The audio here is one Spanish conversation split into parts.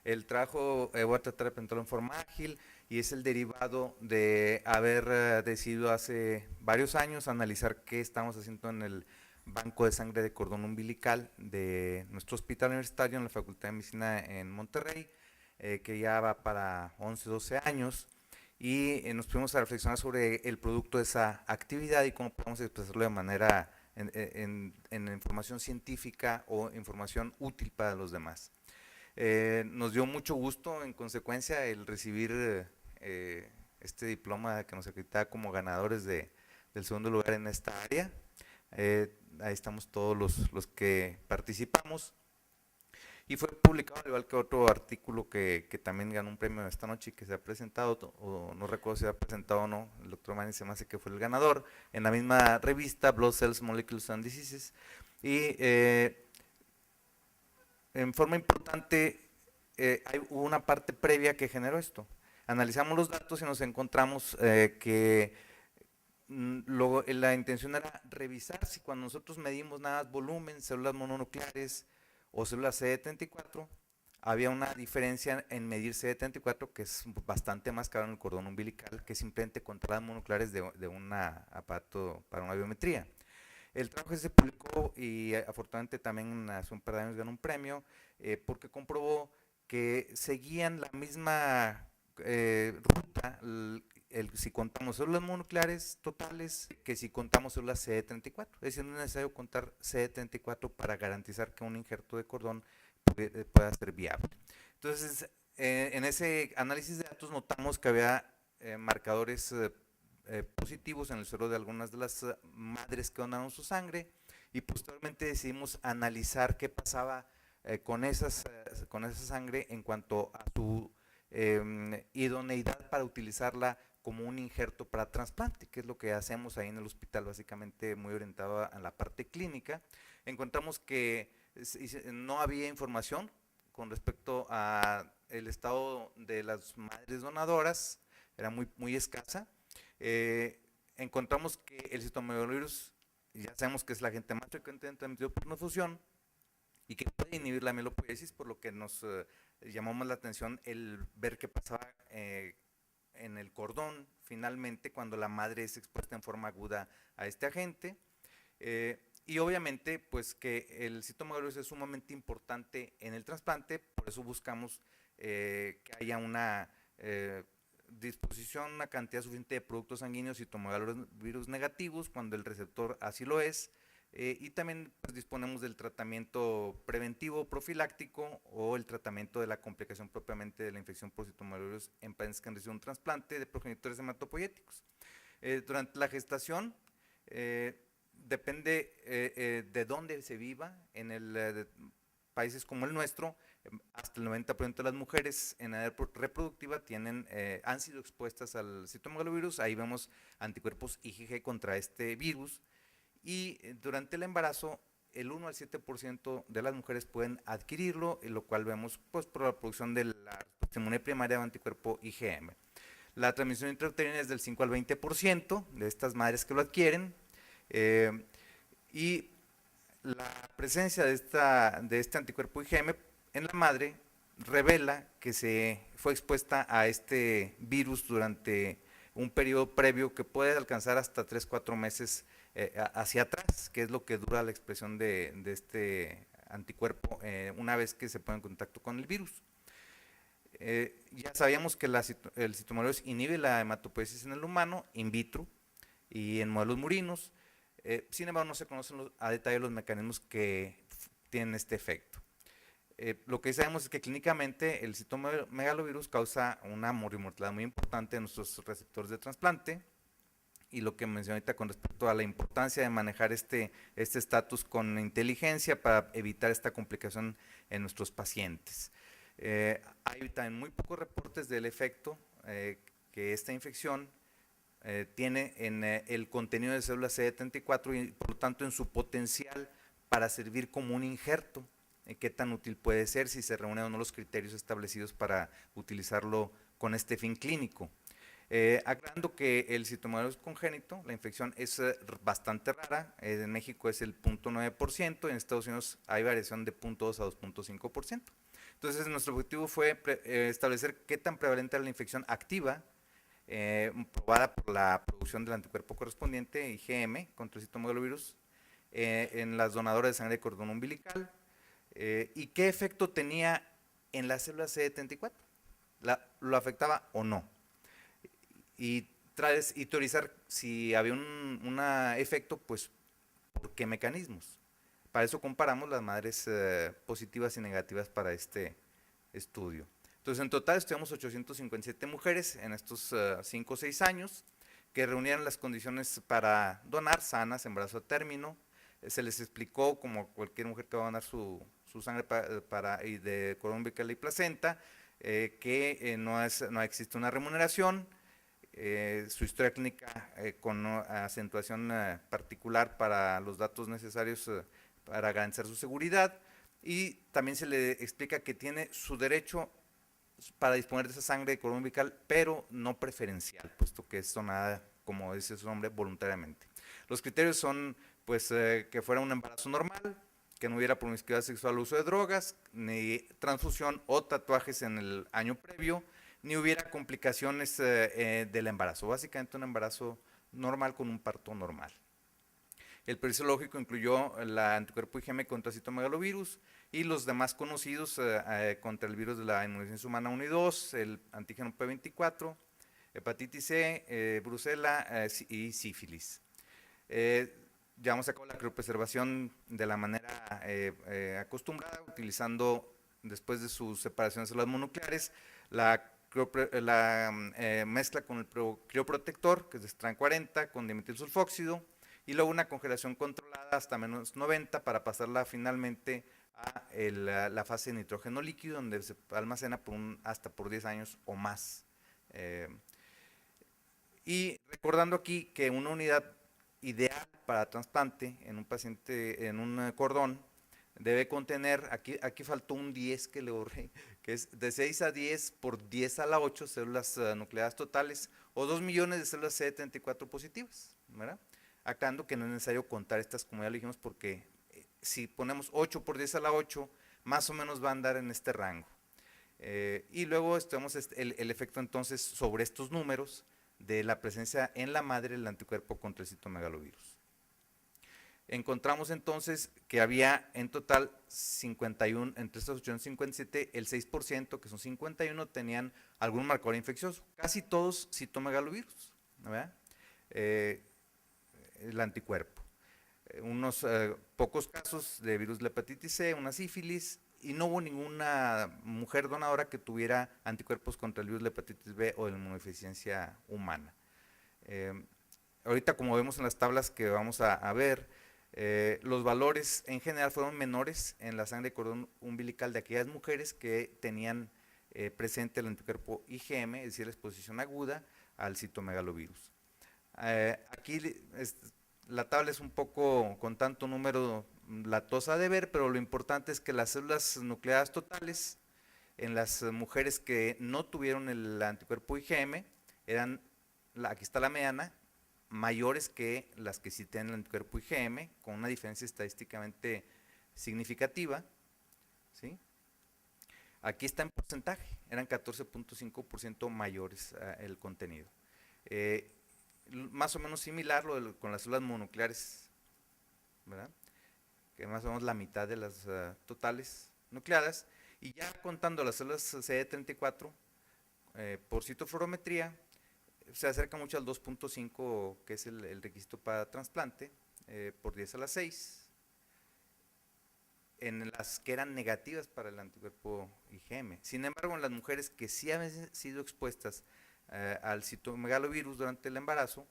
El trabajo voy a tratar de presentarlo en forma ágil y es el derivado de haber decidido hace varios años analizar qué estamos haciendo en el banco de sangre de cordón umbilical de nuestro hospital universitario en la Facultad de Medicina en Monterrey, que ya va para 11, 12 años y nos pusimos a reflexionar sobre el producto de esa actividad y cómo podemos expresarlo de manera en información científica o información útil para los demás. Nos dio mucho gusto, en consecuencia, el recibir este diploma que nos acredita como ganadores del segundo lugar en esta área. Ahí estamos todos los que participamos. Y fue publicado, al igual que otro artículo que también ganó un premio esta noche y que se ha presentado, o no recuerdo si se ha presentado o no, el doctor Manny se me hace que fue el ganador, en la misma revista, Blood Cells, Molecules and Diseases. Y en forma importante, hubo una parte previa que generó esto. Analizamos los datos y nos encontramos que la intención era revisar si cuando nosotros medimos nada más volumen, células mononucleares o células CD34, había una diferencia en medir CD34 que es bastante más caro en el cordón umbilical que simplemente contra las mononucleares de un aparato para una biometría. El trabajo se publicó y afortunadamente también hace un par de años ganó un premio porque comprobó que seguían la misma ruta si contamos células mononucleares totales que si contamos células CD34. Es decir, no es necesario contar CD34 para garantizar que un injerto de cordón pueda ser viable. Entonces, en ese análisis de datos notamos que había marcadores positivos en el suero de algunas de las madres que donaron su sangre y posteriormente decidimos analizar qué pasaba con esa sangre en cuanto a su idoneidad para utilizarla como un injerto para trasplante, que es lo que hacemos ahí en el hospital, básicamente muy orientado a la parte clínica. Encontramos que no había información con respecto a el estado de las madres donadoras, era muy escasa. Encontramos que el citomegalovirus, ya sabemos que es la agente más frecuente en transmisión por transfusión y que puede inhibir la mielopoiesis, por lo que nos llamó más la atención el ver qué pasaba en el cordón finalmente cuando la madre es expuesta en forma aguda a este agente. Y obviamente, pues que el citomegalovirus es sumamente importante en el trasplante, por eso buscamos que haya una disposición, una cantidad suficiente de productos sanguíneos citomegalovirus negativos cuando el receptor así lo es. Y también pues, disponemos del tratamiento preventivo profiláctico o el tratamiento de la complicación propiamente de la infección por citomegalovirus en pacientes que han recibido un trasplante de progenitores hematopoyéticos. Durante la gestación, depende de dónde se viva, en países como el nuestro, hasta el 90% de las mujeres en edad reproductiva han sido expuestas al citomegalovirus, ahí vemos anticuerpos IgG contra este virus, y durante el embarazo el 1 al 7% de las mujeres pueden adquirirlo, lo cual vemos pues, por la producción de la respuesta inmune primaria de anticuerpo IgM. La transmisión intrauterina es del 5 al 20% de estas madres que lo adquieren, y la presencia de este anticuerpo IgM en la madre revela que se fue expuesta a este virus durante un periodo previo que puede alcanzar hasta 3-4 meses hacia atrás, que es lo que dura la expresión de este anticuerpo una vez que se pone en contacto con el virus. Ya sabíamos que el citomegalovirus inhibe la hematopoiesis en el humano, in vitro y en modelos murinos. Sin embargo, no se conocen a detalle los mecanismos que tienen este efecto. Lo que sabemos es que clínicamente el citomegalovirus causa una mortalidad muy importante en nuestros receptores de trasplante, y lo que mencioné ahorita con respecto a la importancia de manejar este estatus con inteligencia para evitar esta complicación en nuestros pacientes. Hay también muy pocos reportes del efecto que esta infección tiene en el contenido de células CD34 y por lo tanto en su potencial para servir como un injerto. ¿Qué tan útil puede ser si se reúnen o no los criterios establecidos para utilizarlo con este fin clínico? Aclarando que el citomegalovirus congénito, la infección es bastante rara, en México es el 0.9%, en Estados Unidos hay variación de 0.2 a 2.5%. Entonces, nuestro objetivo fue establecer qué tan prevalente era la infección activa, probada por la producción del anticuerpo correspondiente, IgM, contra el citomegalovirus, en las donadoras de sangre de cordón umbilical, y qué efecto tenía en las células CD34. ¿Lo afectaba o no? Y teorizar si había un efecto, pues, ¿por qué mecanismos? Para eso comparamos las madres positivas y negativas para este estudio. Entonces, en total estudiamos 857 mujeres en estos 5 o 6 años que reunían las condiciones para donar, sanas, embarazo a término. Se les explicó, como cualquier mujer que va a donar su sangre y de cordón umbilical y placenta, que no existe una remuneración, su historia clínica con acentuación particular para los datos necesarios para garantizar su seguridad, y también se le explica que tiene su derecho para disponer de esa sangre de cordón umbilical, pero no preferencial, puesto que es donada, como dice su nombre, voluntariamente. Los criterios son, pues, que fuera un embarazo normal, que no hubiera promiscuidad sexual o uso de drogas, ni transfusión o tatuajes en el año previo, ni hubiera complicaciones del embarazo. Básicamente un embarazo normal con un parto normal. El perfil lógico incluyó el anticuerpo IgM contra citomegalovirus y los demás conocidos contra el virus de la inmunodeficiencia humana 1 y 2, el antígeno P24, hepatitis C, brucela y sífilis. Llevamos a cabo la criopreservación de la manera acostumbrada, utilizando, después de su separación de células mononucleares, la mezcla con el crioprotector, que es de Stran 40, con dimetilsulfóxido, y luego una congelación controlada hasta menos 90 para pasarla finalmente a la fase de nitrógeno líquido, donde se almacena hasta por 10 años o más. Y recordando aquí que una unidad ideal para trasplante en un paciente, en un cordón, debe contener, aquí faltó un 10 que le borré, que es de 6 a 10 por 10 a la 8 células nucleadas totales, o 2 millones de células CD34 positivas, ¿verdad? Aclarando que no es necesario contar estas, como ya lo dijimos, porque si ponemos 8 por 10 a la 8, más o menos va a andar en este rango. Y luego tenemos el efecto entonces sobre estos números de la presencia en la madre del anticuerpo contra el citomegalovirus. Encontramos entonces que había en total 51, entre estos 857, el 6%, que son 51, tenían algún marcador infeccioso. Casi todos citomegalovirus, ¿verdad? El anticuerpo. Unos pocos casos de virus de la hepatitis C, una sífilis, y no hubo ninguna mujer donadora que tuviera anticuerpos contra el virus de la hepatitis B o de la inmunodeficiencia humana. Ahorita, como vemos en las tablas que vamos a ver, los valores en general fueron menores en la sangre de cordón umbilical de aquellas mujeres que tenían presente el anticuerpo IgM, es decir, la exposición aguda al citomegalovirus. Aquí la tabla es un poco, con tanto número, latosa de ver, pero lo importante es que las células nucleadas totales en las mujeres que no tuvieron el anticuerpo IgM eran, aquí está la mediana, mayores que las que sí tienen el anticuerpo IgM, con una diferencia estadísticamente significativa, ¿sí? Aquí está en porcentaje, eran 14.5% mayores el contenido. Más o menos similar con las células mononucleares, ¿verdad? Que más o menos la mitad de las totales nucleadas, y ya contando las células CD34 por citofluorometría, se acerca mucho al 2.5, que es el requisito para trasplante, por 10 a la 6, en las que eran negativas para el anticuerpo IgM. Sin embargo, en las mujeres que sí habían sido expuestas al citomegalovirus durante el embarazo,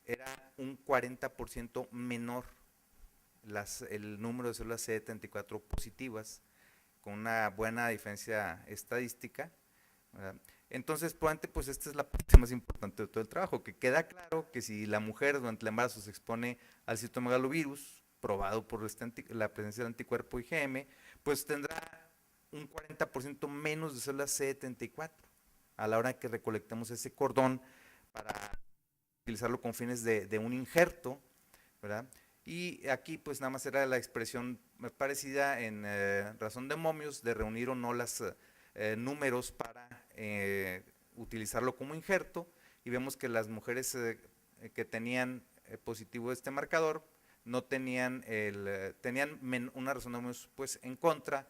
era un 40% menor el número de células CD34 positivas, con una buena diferencia estadística, ¿verdad? Entonces, probablemente, pues esta es la parte más importante de todo el trabajo, que queda claro que si la mujer durante el embarazo se expone al citomegalovirus, probado por la presencia del anticuerpo IgM, pues tendrá un 40% menos de células CD34 a la hora que recolectemos ese cordón para utilizarlo con fines de un injerto, ¿verdad? Y aquí pues nada más era la expresión parecida en razón de momios, de reunir o no los números para utilizarlo como injerto. Y vemos que las mujeres que tenían positivo este marcador no tenían tenían una razón de momios pues en contra,